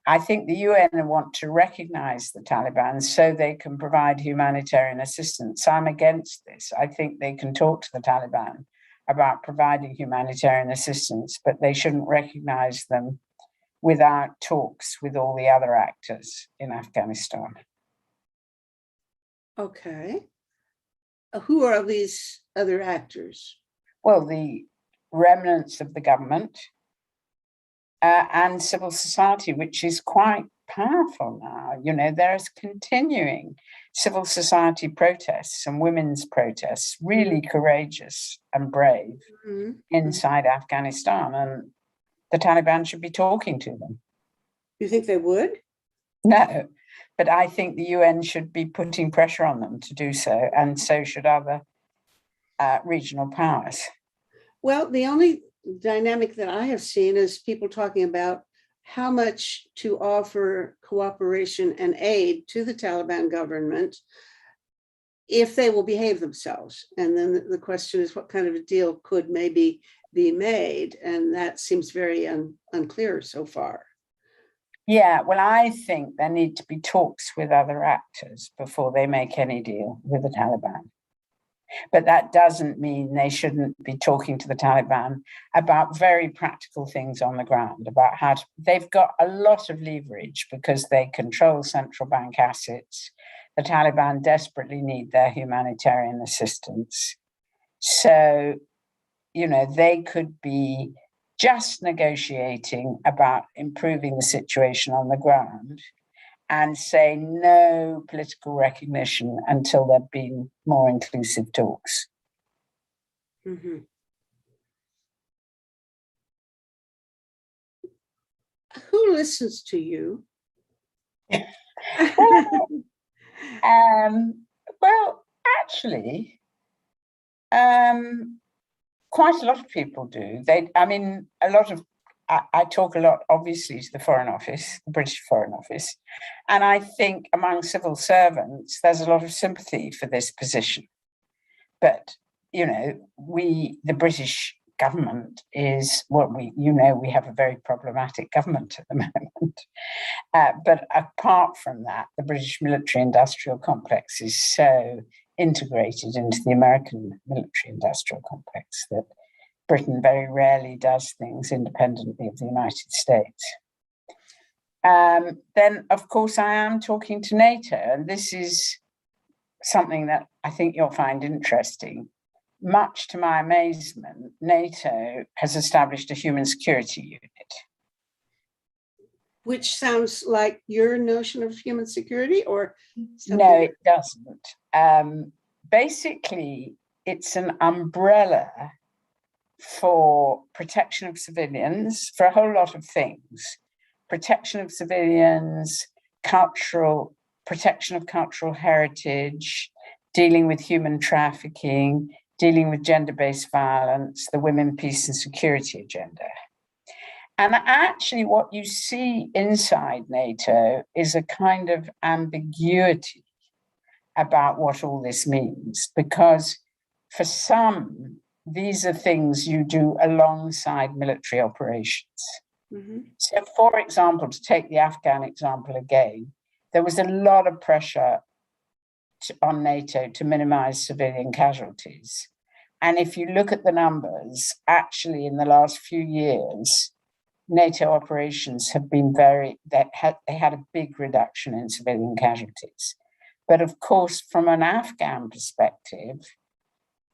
I think the UN want to recognize the Taliban so they can provide humanitarian assistance. I'm against this. I think they can talk to the Taliban about providing humanitarian assistance, but they shouldn't recognize them without talks with all the other actors in Afghanistan. Okay. Who are these other actors? Well, the remnants of the government and civil society, which is quite powerful now. You know, there's continuing civil society protests and women's protests, really courageous and brave inside Afghanistan. And the Taliban should be talking to them. You think they would? No, but I think the UN should be putting pressure on them to do so, and so should other regional powers. Well, the only dynamic that I have seen is people talking about how much to offer cooperation and aid to the Taliban government if they will behave themselves. And then the question is, what kind of a deal could maybe be made? And that seems very unclear so far. Yeah, well, I think there need to be talks with other actors before they make any deal with the Taliban. But that doesn't mean they shouldn't be talking to the Taliban about very practical things on the ground, about how they've got a lot of leverage because they control central bank assets. The Taliban desperately need their humanitarian assistance. So, they could be just negotiating about improving the situation on the ground and say no political recognition until there have been more inclusive talks. Mm-hmm. Who listens to you? Well, actually, quite a lot of people do. I talk a lot, obviously, to the Foreign Office, the British Foreign Office. And I think among civil servants, there's a lot of sympathy for this position. But, the British government is we have a very problematic government at the moment. But apart from that, the British military industrial complex is so integrated into the American military industrial complex that Britain very rarely does things independently of the United States. Then, of course, I am talking to NATO, and this is something that I think you'll find interesting. Much to my amazement, NATO has established a human security unit. Which sounds like your notion of human security, or something? No, it doesn't. Basically, it's an umbrella for protection of civilians, for a whole lot of things. Protection of civilians, protection of cultural heritage, dealing with human trafficking, dealing with gender-based violence, the women, peace and security agenda. And actually what you see inside NATO is a kind of ambiguity about what all this means, because for some, these are things you do alongside military operations. Mm-hmm. So, for example, to take the Afghan example again, there was a lot of pressure on NATO to minimize civilian casualties. And if you look at the numbers, actually in the last few years, NATO operations have been they had a big reduction in civilian casualties. But of course, from an Afghan perspective,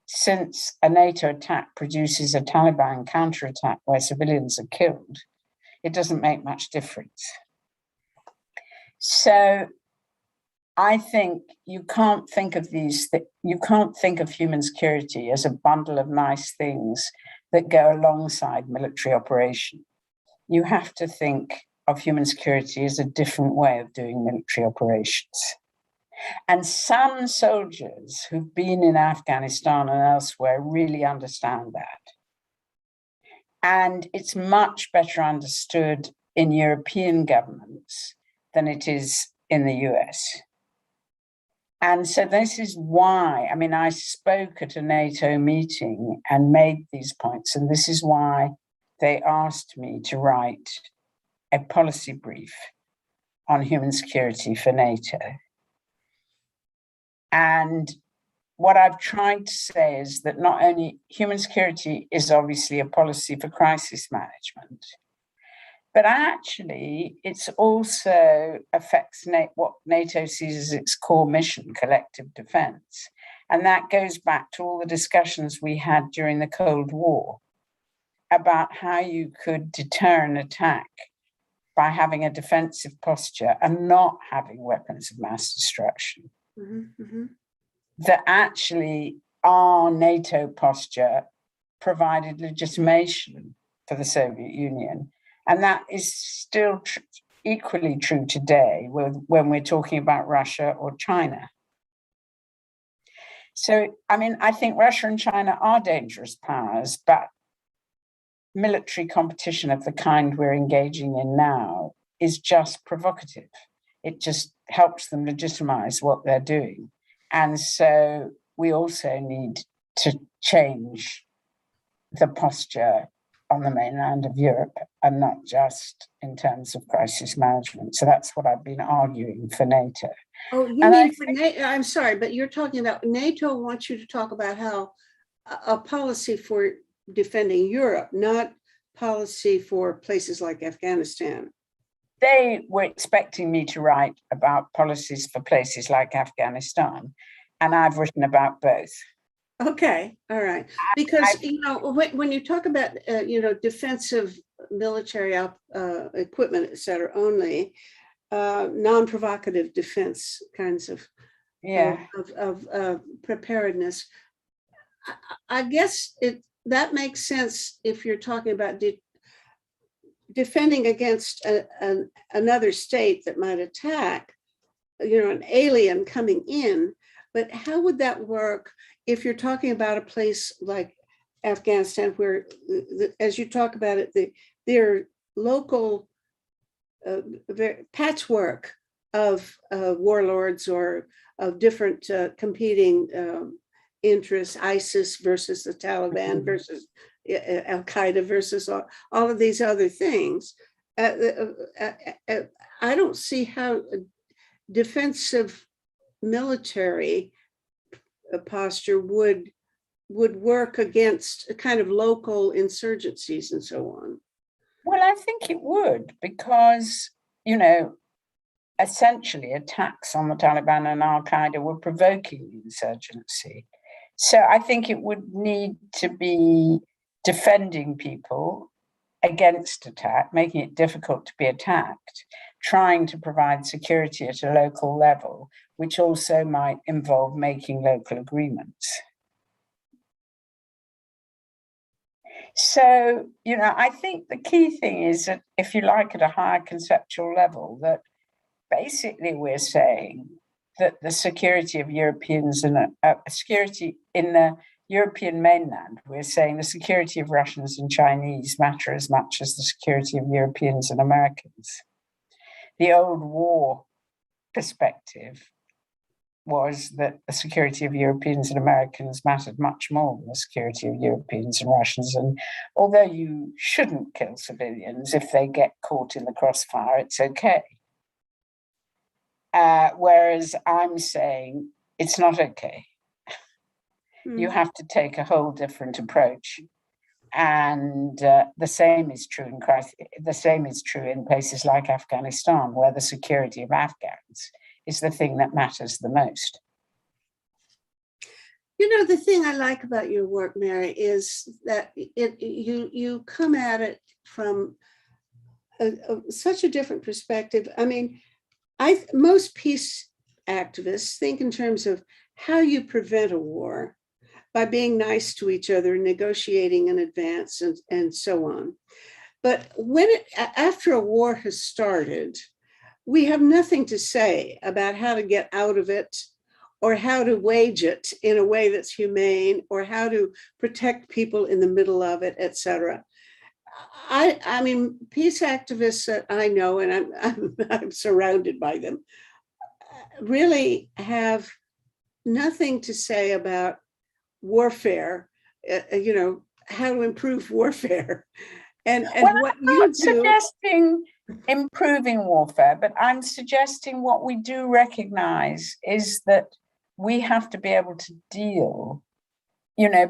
since a NATO attack produces a Taliban counterattack where civilians are killed, it doesn't make much difference. So I think you can't think of human security as a bundle of nice things that go alongside military operation. You have to think of human security as a different way of doing military operations. And some soldiers who've been in Afghanistan and elsewhere really understand that. And it's much better understood in European governments than it is in the US. And so this is why, I spoke at a NATO meeting and made these points, and this is why they asked me to write a policy brief on human security for NATO. And what I've tried to say is that not only human security is obviously a policy for crisis management, but actually it also affects what NATO sees as its core mission, collective defense. And that goes back to all the discussions we had during the Cold War about how you could deter an attack by having a defensive posture and not having weapons of mass destruction. Mm-hmm, mm-hmm. That actually our NATO posture provided legitimation for the Soviet Union. And that is still equally true today when we're talking about Russia or China. So, I mean, I think Russia and China are dangerous powers, but military competition of the kind we're engaging in now is just provocative. It just helps them legitimize what they're doing. And so we also need to change the posture on the mainland of Europe and not just in terms of crisis management. So that's what I've been arguing for NATO. Oh, you mean for NATO? I'm sorry, but you're talking about NATO wants you to talk about how a policy for defending Europe, not policy for places like Afghanistan. They were expecting me to write about policies for places like Afghanistan, and I've written about both. Okay, all right. Because, when you talk about, defensive military equipment, et cetera, only, non-provocative defense kinds of preparedness, I guess that makes sense if you're talking about defending against another state that might attack, an alien coming in. But how would that work if you're talking about a place like Afghanistan, where, as you talk about it, there are local patchwork of warlords or of different competing interests, ISIS versus the Taliban versus Al Qaeda versus all of these other things. I don't see how defensive military posture would work against a kind of local insurgencies and so on. Well, I think it would, because, essentially attacks on the Taliban and Al Qaeda were provoking the insurgency. So I think it would need to be defending people against attack, making it difficult to be attacked, trying to provide security at a local level, which also might involve making local agreements. So, I think the key thing is that, if you like, at a higher conceptual level, that basically we're saying that the security of Europeans and security in the European mainland, we're saying the security of Russians and Chinese matter as much as the security of Europeans and Americans. The old war perspective was that the security of Europeans and Americans mattered much more than the security of Europeans and Russians. And although you shouldn't kill civilians, if they get caught in the crossfire, it's okay. Whereas I'm saying it's not okay. You have to take a whole different approach. And the same is true in places like Afghanistan, where the security of Afghans is the thing that matters the most. The thing I like about your work, Mary, is that you come at it from such a different perspective. I mean, most peace activists think in terms of how you prevent a war by being nice to each other, negotiating in advance, and so on. But after a war has started, we have nothing to say about how to get out of it, or how to wage it in a way that's humane, or how to protect people in the middle of it, et cetera. I mean, peace activists that I know, and I'm surrounded by them, really have nothing to say about warfare, how to improve warfare. And what you do. Suggesting improving warfare, but I'm suggesting what we do recognize is that we have to be able to deal,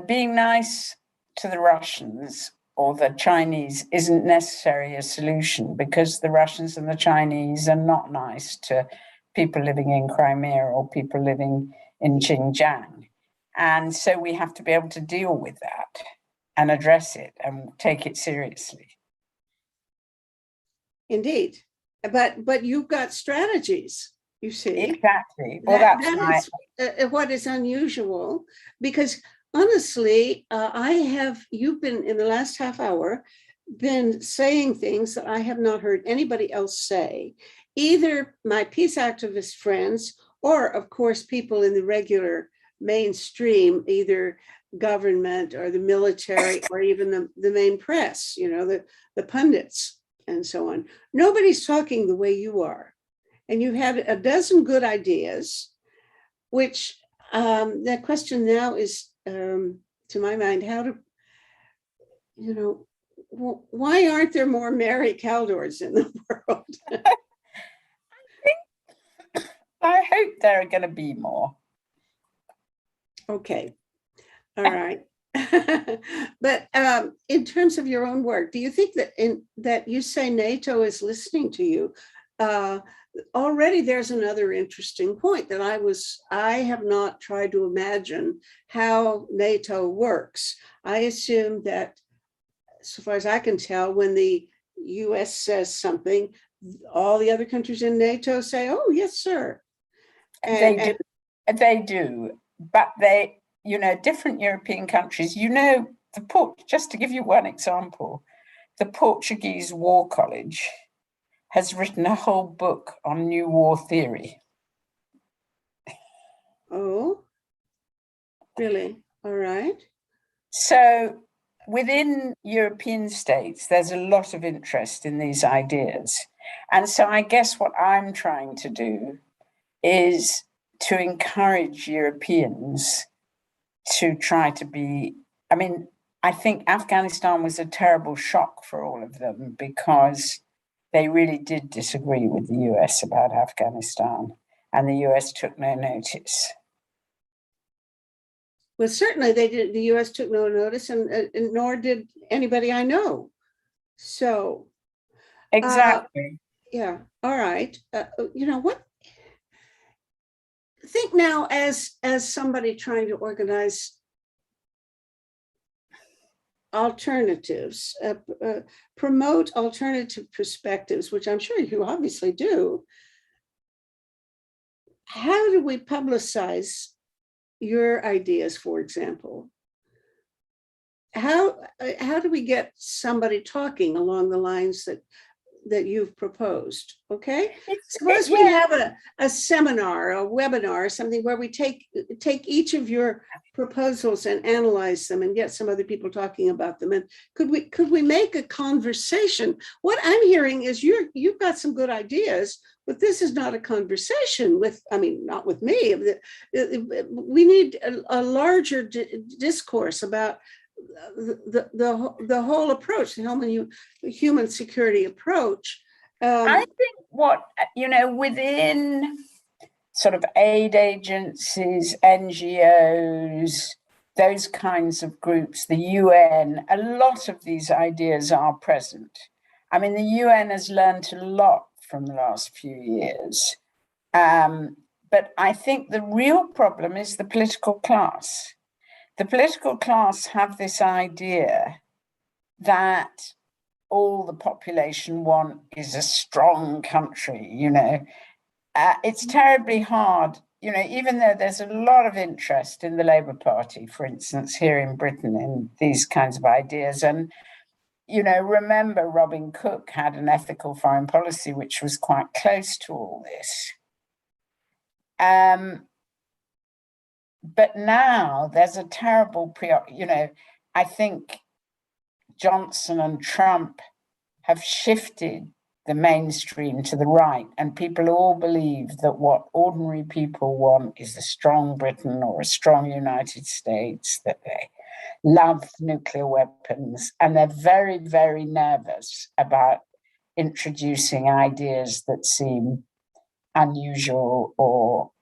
being nice to the Russians or the Chinese isn't necessarily a solution, because the Russians and the Chinese are not nice to people living in Crimea or people living in Xinjiang. And so we have to be able to deal with that and address it and take it seriously. Indeed. But you've got strategies, you see. Exactly. Well, what is unusual, because honestly, you've been in the last half hour been saying things that I have not heard anybody else say, either my peace activist friends or, of course, people in the regular mainstream, either government or the military or even the main press, the pundits and so on. Nobody's talking the way you are. And you have a dozen good ideas, which the question now is, to my mind, how to, why aren't there more Mary Kaldors in the world? I hope there are going to be more. Okay. All right. But in terms of your own work, do you think that you say NATO is listening to you? Already there's another interesting point that I have not tried to imagine how NATO works. I assume that, so far as I can tell, when the US says something, all the other countries in NATO say, oh, yes, sir. They do, but different European countries, just to give you one example, the Portuguese War College has written a whole book on new war theory. Oh, really? All right. So within European states, there's a lot of interest in these ideas. And so I guess what I'm trying to do is to encourage Europeans to try to be, I think Afghanistan was a terrible shock for all of them because they really did disagree with the US about Afghanistan, and the US took no notice. Well, certainly they did. The US took no notice, and nor did anybody I know. So. Exactly. Yeah. All right. What? Think now as somebody trying to organize alternatives, promote alternative perspectives, which I'm sure you obviously do. How do we publicize your ideas, for example? How do we get somebody talking along the lines that you've proposed? Okay, suppose we have a seminar, a webinar, something where we take each of your proposals and analyze them and get some other people talking about them. And could we make a conversation? What I'm hearing is you've got some good ideas, but this is not a conversation not with me. We need a larger discourse about the whole approach, the human security approach. I think within sort of aid agencies, NGOs, those kinds of groups, the UN, a lot of these ideas are present. The UN has learned a lot from the last few years. But I think the real problem is the political class. The political class have this idea that all the population want is a strong country, It's terribly hard, even though there's a lot of interest in the Labour Party, for instance, here in Britain, in these kinds of ideas. And, remember Robin Cook had an ethical foreign policy, which was quite close to all this. But now there's a terrible I think Johnson and Trump have shifted the mainstream to the right, and people all believe that what ordinary people want is a strong Britain or a strong United States, that they love nuclear weapons, and they're very, very nervous about introducing ideas that seem unusual or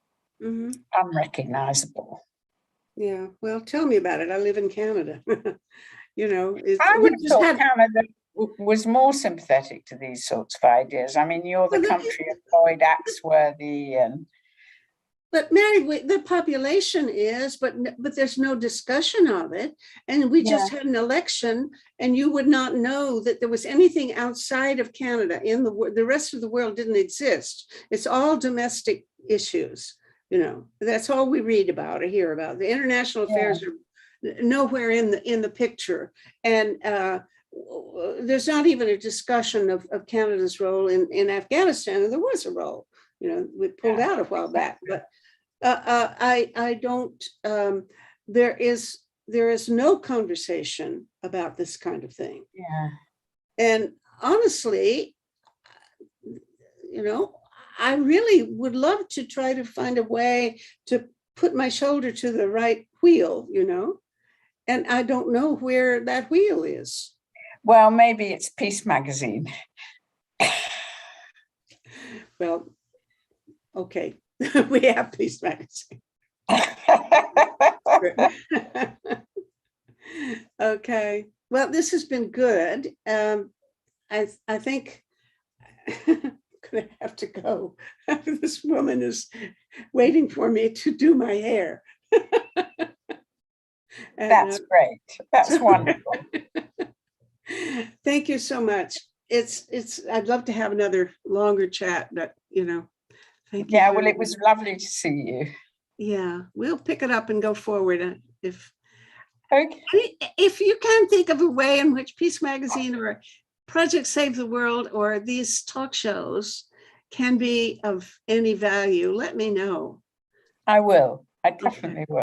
unrecognizable. Yeah, well, tell me about it. I live in Canada. I would have thought Canada was more sympathetic to these sorts of ideas. You're the country of Lloyd Axworthy and. But Mary, the population is, but there's no discussion of it. And we just had an election, and you would not know that there was anything outside of Canada in the rest of the world didn't exist. It's all domestic issues. That's all we read about or hear about. The international affairs are nowhere in the picture. And there's not even a discussion of Canada's role in Afghanistan, and there was a role. We pulled out a while back, but I don't. There is no conversation about this kind of thing. Yeah. And honestly, I really would love to try to find a way to put my shoulder to the right wheel, and I don't know where that wheel is. Well, maybe it's Peace Magazine. Well, okay, we have Peace Magazine. Okay, well, this has been good. I think I'm gonna have to go. This woman is waiting for me to do my hair. That's great. That's wonderful. Thank you so much. I'd love to have another longer chat, but thank you. Yeah, well, it was lovely to see you. Yeah, we'll pick it up and go forward. Okay. If you can think of a way in which Peace Magazine or Project Save the World or these talk shows can be of any value, let me know. I will. I definitely will.